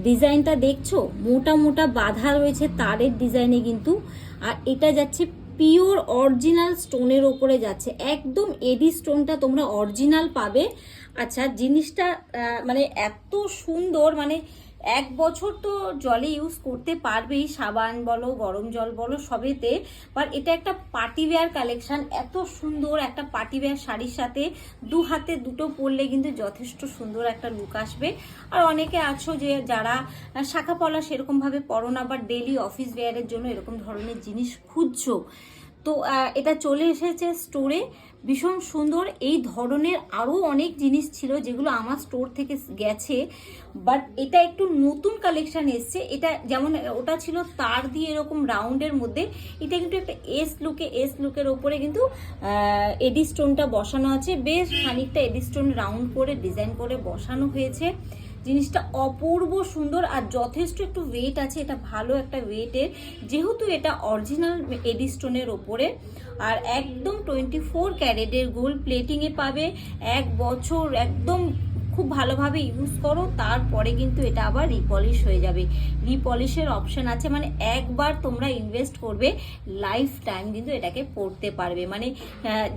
ডিজাইনটা দেখছো, মোটা মোটা বাঁধা রয়েছে তারের ডিজাইনে কিন্তু। আর এটা যাচ্ছে পিওর অরিজিনাল স্টোনের ওপরে যাচ্ছে, একদম এডি স্টোনটা তোমরা অরিজিনাল পাবে। আচ্ছা, জিনিসটা মানে এত সুন্দর, মানে 1 বছর তো জলে ইউজ করতে পারবেই, সাবান বলো গরম জল বলো সবেতে। বাট এটা একটা পার্টি ওয়্যার কালেকশন, এত সুন্দর একটা পার্টি ওয়্যার শাড়ির সাথে দু হাতে দুটো পরলে কিন্তু যথেষ্ট সুন্দর একটা লুক আসবে। আর অনেকে আছো যে যারা শাখা পলা সেরকমভাবে পরো না, বা ডেলি অফিস ওয়্যারের জন্য এরকম ধরনের জিনিস খুঁজছো, তো এটা চলে এসেছে স্টোরে, ভীষণ সুন্দর। এই ধরনের আরও অনেক জিনিস ছিল যেগুলো আমার স্টোর থেকে গেছে, বাট এটা একটু নতুন কালেকশন এসছে। এটা যেমন ওটা ছিল তার দিয়ে এরকম রাউন্ডের মধ্যে, এটা কিন্তু একটা এস লুকের ওপরে কিন্তু এডি স্টোনটা বসানো আছে, বেশ খানিকটা এডি স্টোন রাউন্ড করে ডিজাইন করে বসানো হয়েছে। জিনিসটা অপূর্ব সুন্দর আর যথেষ্ট একটু ওয়েট আছে, এটা ভালো একটা ওয়েটের, যেহেতু এটা অরিজিনাল এডি স্টোনের ওপরে। আর একদম 24 ক্যারেটের গোল্ড প্লেটিংয়ে পাবে। 1 বছর একদম খুব ভালোভাবে ইউজ করো, তারপরে কিন্তু এটা আবার রিপলিশ হয়ে যাবে। রিপলিশের অপশন আছে, মানে একবার তোমরা ইনভেস্ট করবে, লাইফ টাইম কিন্তু এটাকে পরতে পারবে। মানে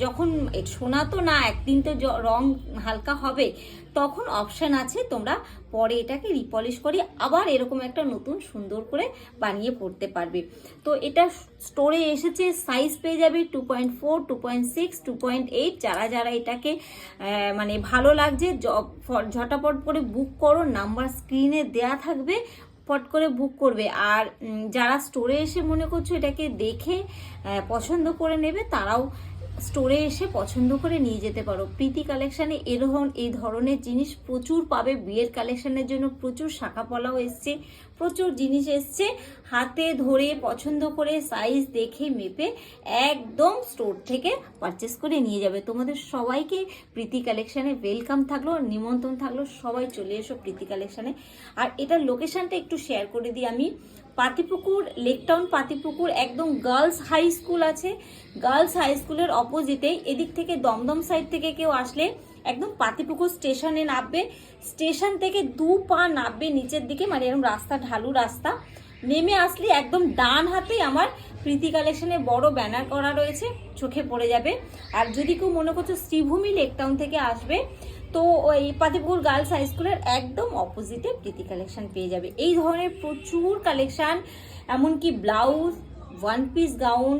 যখন সোনা তো না, একদিন তো রং হালকা হবে, তখন অপশন আছে তোমরা পরে এটাকে রিপলিশ করি আবার এরকম একটা নতুন সুন্দর করে বানিয়ে পড়তে পারবে। তো এটা স্টোরে এসেছে, সাইজ পেয়ে যাবে 2.4, 2.6, 2.8। যারা যারা এটাকে মানে ভালো লাগছে ঝটাপট করে বুক করো, নাম্বার স্ক্রিনে দেয়া থাকবে, পট করে বুক করবে। আর যারা স্টোরে এসে মনে করছো এটাকে দেখে পছন্দ করে নেবে, তারাও স্টোরে এসে পছন্দ করে নিয়ে যেতে পারো। প্রীতি কালেকশানে এই ধরনের জিনিস প্রচুর পাবে। বিয়ের কালেকশানের জন্য প্রচুর শাখা পলাও এসছে, প্রচুর জিনিস এসছে। হাতে ধরে পছন্দ করে সাইজ দেখে মেপে একদম স্টোর থেকে পারচেস করে নিয়ে যাবে। তোমাদের সবাইকে প্রীতি কালেকশানে ওয়েলকাম থাকলো, নিমন্ত্রণ থাকলো, সবাই চলে এসো প্রীতি কালেকশানে। আর এটার লোকেশনটা একটু শেয়ার করে দিই আমি। পাতিপুকুর, লেকটাউন পাতিপুকুর, একদম গার্লস হাই স্কুল আছে, গার্লস হাই স্কুলের অপোজিটেই। এদিক থেকে দমদম সাইড থেকে কেউ আসলে একদম পাতিপুকুর স্টেশনে নামবে, স্টেশন থেকে 2 পা নামবে নিচের দিকে, মানে এরকম রাস্তা, ঢালু রাস্তা, নেমে আসলে একদম ডান হাতেই আমার প্রীতি কালেকশনে বড় ব্যানার করা রয়েছে, চোখে পড়ে যাবে। আর যদি কেউ মনে করছো শ্রীভূমি লেকটাউন থেকে আসবে, তো ওই পাতিপুকুর গার্লস হাই স্কুলের একদম অপোজিটে প্রীতি কালেকশন পেয়ে যাবে। এই ধরনের প্রচুর কালেকশন, এমনকি ব্লাউজ, ওয়ান পিস গাউন,